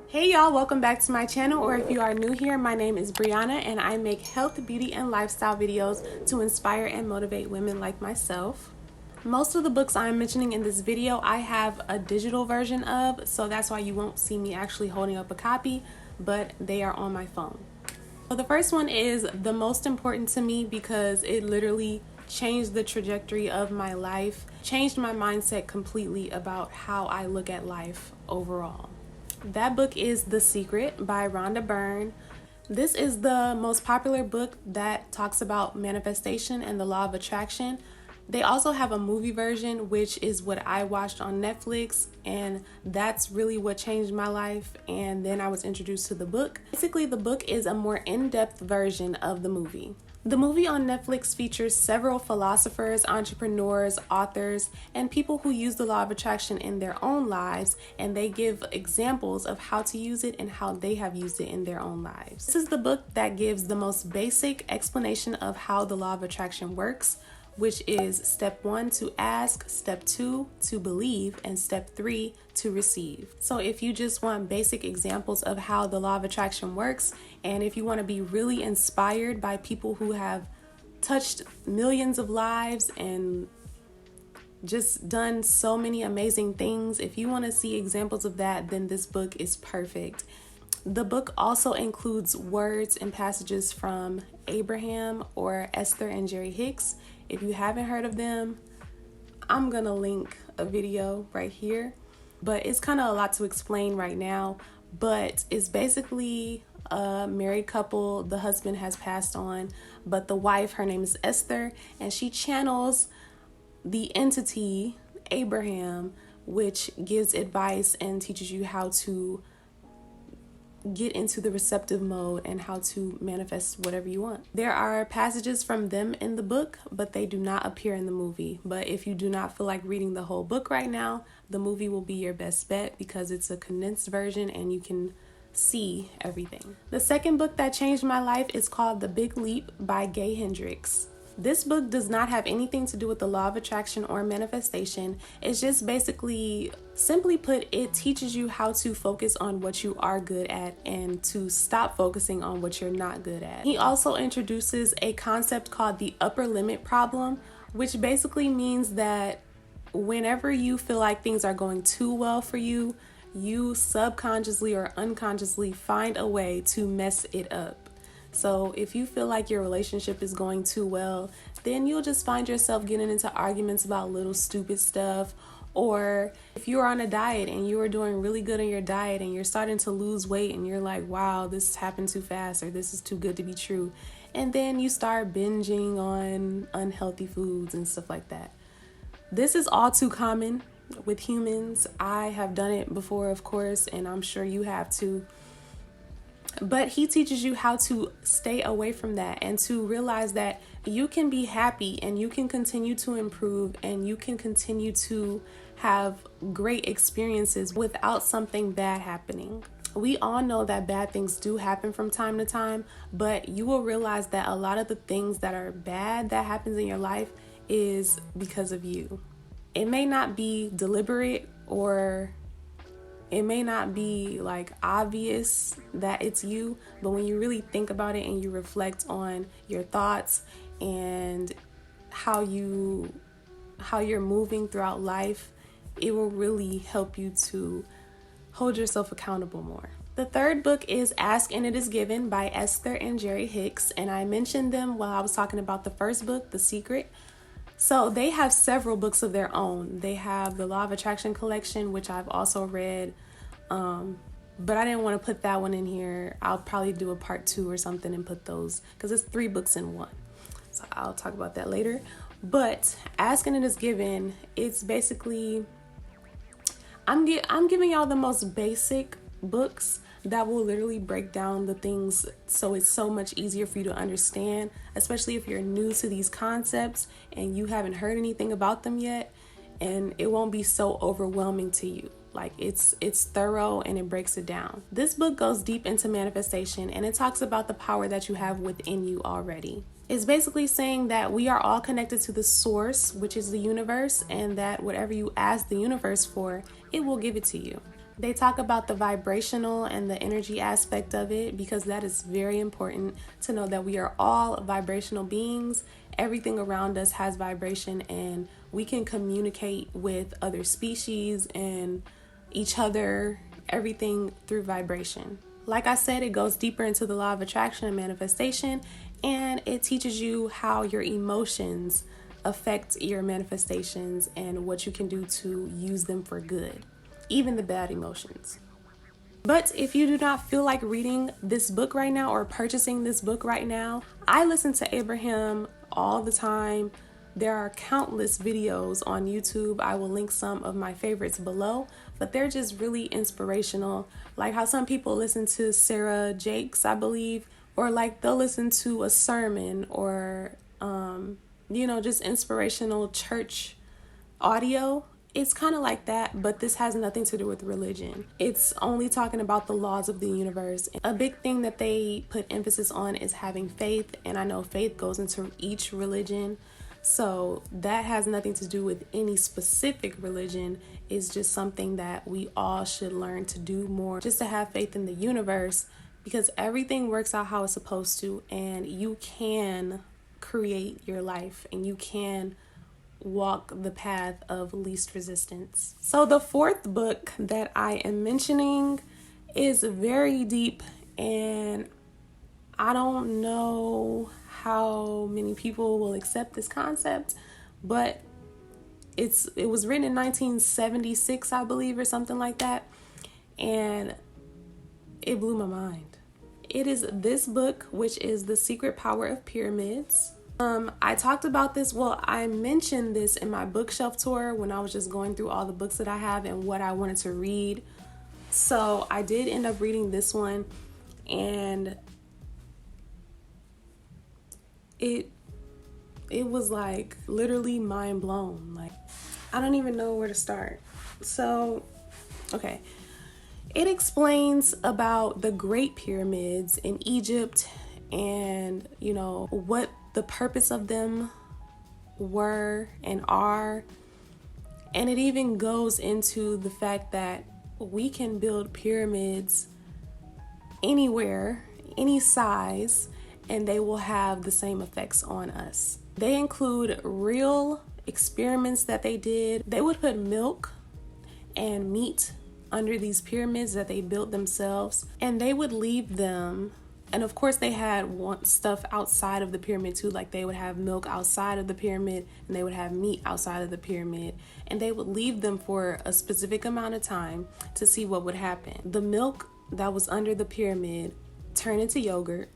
Hey y'all, welcome back to my channel, or if you are new here, my name is Brianna and I make health, beauty, and lifestyle videos to inspire and motivate women like myself. Most of the books I'm mentioning in this video I have a digital version of, so that's why you won't see me actually holding up a copy, but they are on my phone. So the first one is the most important to me because it literally changed the trajectory of my life, changed my mindset completely about how I look at life overall. That book is The Secret by Rhonda Byrne. This is the most popular book that talks about manifestation and the law of attraction. They also have a movie version, which is what I watched on Netflix, and that's really what changed my life. And then I was introduced to the book. Basically, the book is a more in-depth version of the movie. The movie on Netflix features several philosophers, entrepreneurs, authors, and people who use the law of attraction in their own lives, and they give examples of how to use it and how they have used it in their own lives. This is the book that gives the most basic explanation of how the law of attraction works, which is step 1 to ask, step 2 to believe, and step 3 to receive. So if you just want basic examples of how the law of attraction works, and if you want to be really inspired by people who have touched millions of lives and just done so many amazing things, if you want to see examples of that, then this book is perfect. The book also includes words and passages from Abraham or Esther and Jerry Hicks. If you haven't heard of them, I'm gonna link a video right here, but it's kind of a lot to explain right now. But it's basically a married couple. The husband has passed on, but the wife, her name is Esther, and she channels the entity Abraham, which gives advice and teaches you how to get into the receptive mode and how to manifest whatever you want. There are passages from them in the book, but they do not appear in the movie. But if you do not feel like reading the whole book right now, the movie will be your best bet because it's a condensed version and you can see everything. The second book that changed my life is called The Big Leap by Gay Hendricks. This book does not have anything to do with the law of attraction or manifestation. It's just basically, simply put, it teaches you how to focus on what you are good at and to stop focusing on what you're not good at. He also introduces a concept called the upper limit problem, which basically means that whenever you feel like things are going too well for you, you subconsciously or unconsciously find a way to mess it up. So if you feel like your relationship is going too well, then you'll just find yourself getting into arguments about little stupid stuff. Or if you're on a diet and you are doing really good on your diet and you're starting to lose weight and you're like, wow, this happened too fast, or this is too good to be true. And then you start binging on unhealthy foods and stuff like that. This is all too common with humans. I have done it before, of course, and I'm sure you have too. But he teaches you how to stay away from that and to realize that you can be happy and you can continue to improve and you can continue to have great experiences without something bad happening. We all know that bad things do happen from time to time, but you will realize that a lot of the things that are bad that happens in your life is because of you. It may not be deliberate, or it may not be like obvious that it's you, but when you really think about it and you reflect on your thoughts and how you're moving throughout life, it will really help you to hold yourself accountable more. The third book is Ask and It Is Given by Esther and Jerry Hicks, and I mentioned them while I was talking about the first book, The Secret. So they have several books of their own. They have the Law of Attraction collection, which I've also read, but I didn't want to put that one in here. I'll probably do a part 2 or something and put those, because it's 3 books in one. So I'll talk about that later. But Ask and It Is Given, it's basically, I'm giving y'all the most basic books that will literally break down the things so it's so much easier for you to understand, especially if you're new to these concepts and you haven't heard anything about them yet, and it won't be so overwhelming to you. Like it's thorough and it breaks it down. This book goes deep into manifestation and it talks about the power that you have within you already. It's basically saying that we are all connected to the source, which is the universe, and that whatever you ask the universe for, it will give it to you. They talk about the vibrational and the energy aspect of it, because that is very important to know that we are all vibrational beings. Everything around us has vibration, and we can communicate with other species and each other, everything through vibration. Like I said, it goes deeper into the law of attraction and manifestation, and it teaches you how your emotions affect your manifestations and what you can do to use them for good, even the bad emotions. But if you do not feel like reading this book right now or purchasing this book right now, I listen to Abraham all the time. There are countless videos on YouTube. I will link some of my favorites below, but they're just really inspirational. Like how some people listen to Sarah Jakes, I believe, or like they'll listen to a sermon or, just inspirational church audio. It's kind of like that, but this has nothing to do with religion. It's only talking about the laws of the universe. A big thing that they put emphasis on is having faith, and I know faith goes into each religion. So that has nothing to do with any specific religion. It's just something that we all should learn to do more, just to have faith in the universe, because everything works out how it's supposed to, and you can create your life and you can walk the path of least resistance. So the fourth book that I am mentioning is very deep, and I don't know how many people will accept this concept, but it was written in 1976, I believe, or something like that, and it blew my mind. It is this book, which is The Secret Power of Pyramids. I talked about this, I mentioned this in my bookshelf tour when I was just going through all the books that I have and what I wanted to read. So I did end up reading this one, and it was like literally mind blown. Like, I don't even know where to start. So, okay. It explains about the Great Pyramids in Egypt and, what the purpose of them were and are. And it even goes into the fact that we can build pyramids anywhere, any size, and they will have the same effects on us. They include real experiments that they did. They would put milk and meat under these pyramids that they built themselves, and they would leave them. And of course they had stuff outside of the pyramid too, like they would have milk outside of the pyramid and they would have meat outside of the pyramid, and they would leave them for a specific amount of time to see what would happen. The milk that was under the pyramid turned into yogurt,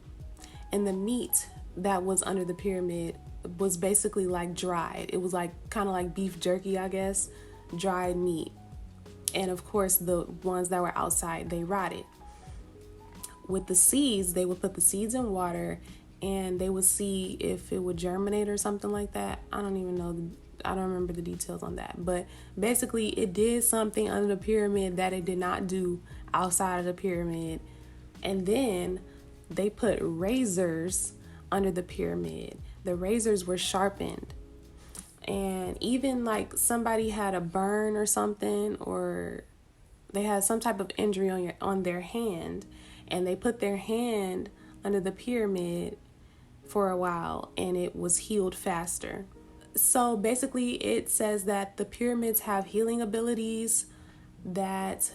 and the meat that was under the pyramid was basically like dried. It was like kind of like beef jerky, I guess, dried meat. And of course the ones that were outside, they rotted. With the seeds, they would put the seeds in water and they would see if it would germinate or something like that. I don't even know. I don't remember the details on that. But basically, it did something under the pyramid that it did not do outside of the pyramid. And then they put razors under the pyramid. The razors were sharpened. And even like somebody had a burn or something, or they had some type of injury on their hand, and they put their hand under the pyramid for a while and it was healed faster. So basically it says that the pyramids have healing abilities, that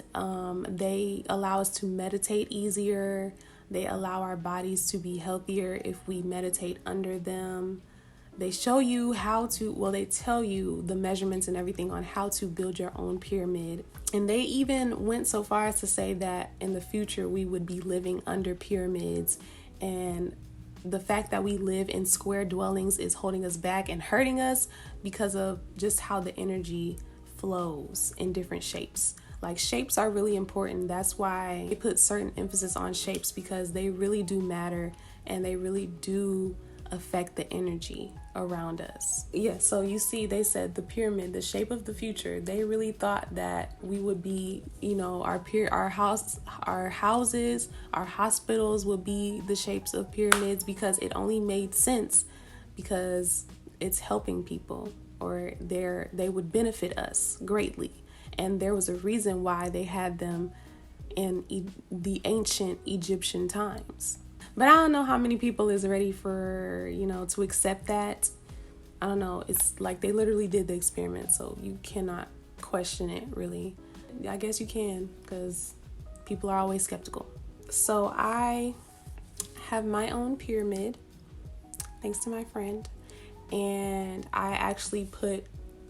they allow us to meditate easier. They allow our bodies to be healthier if we meditate under them. They show you they tell you the measurements and everything on how to build your own pyramid. And they even went so far as to say that in the future we would be living under pyramids, and the fact that we live in square dwellings is holding us back and hurting us because of just how the energy flows in different shapes. Like, shapes are really important. That's why they put certain emphasis on shapes, because they really do matter and they really do affect the energy around us. Yeah, so you see, they said the pyramid, the shape of the future. They really thought that we would be, our houses, our hospitals would be the shapes of pyramids, because it only made sense because it's helping people, or they would benefit us greatly. and there was a reason why they had them in the ancient Egyptian times. But I don't know how many people is ready for, to accept that. I don't know. It's like they literally did the experiment, so you cannot question it, really. I guess you can, because people are always skeptical. So I have my own pyramid, thanks to my friend, and I actually put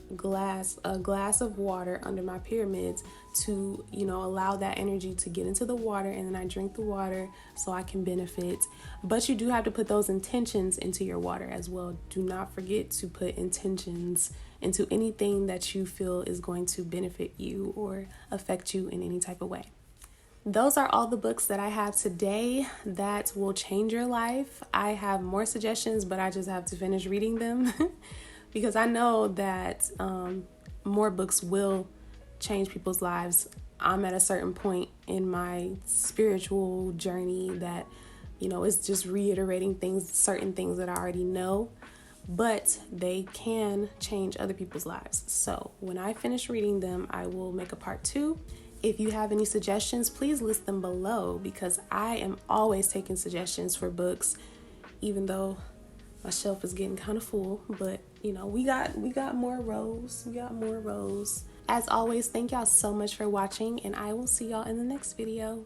a glass of water under my pyramids to allow that energy to get into the water, and then I drink the water so I can benefit. But you do have to put those intentions into your water as well. Do not forget to put intentions into anything that you feel is going to benefit you or affect you in any type of way. Those are all the books that I have today that will change your life. I have more suggestions, but I just have to finish reading them because I know that more books will change people's lives. I'm at a certain point in my spiritual journey that, it's just reiterating certain things that I already know, but they can change other people's lives. So when I finish reading them, I will make a part 2. If you have any suggestions, please list them below, because I am always taking suggestions for books, even though my shelf is getting kind of full. But we got more rows. As always, thank y'all so much for watching, and I will see y'all in the next video.